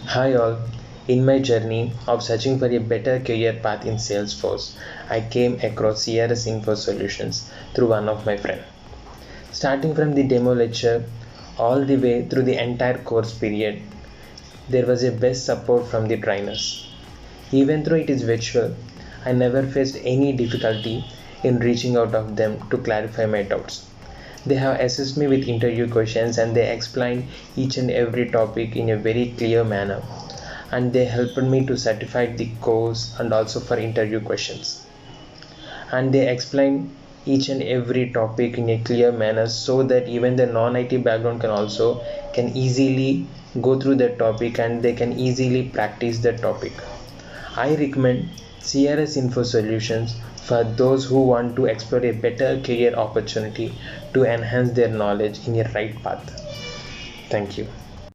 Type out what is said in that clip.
Hi all. In my journey of searching for a better career path in Salesforce, I came across CRS Info Solutions through one of my friends. Starting from the demo lecture all the way through the entire course period, there was a best support from the trainers. Even though it is virtual, I never faced any difficulty in reaching out of them to clarify my doubts. They have assessed me with interview questions and they explained each and every topic in a very clear manner, and they helped me to certify the course and also for interview questions, and they explained each and every topic in a clear manner so that even the non-IT background can easily go through that topic and they can easily practice that topic. I recommend CRS Info Solutions for those who want to explore a better career opportunity to enhance their knowledge in a right path. Thank you.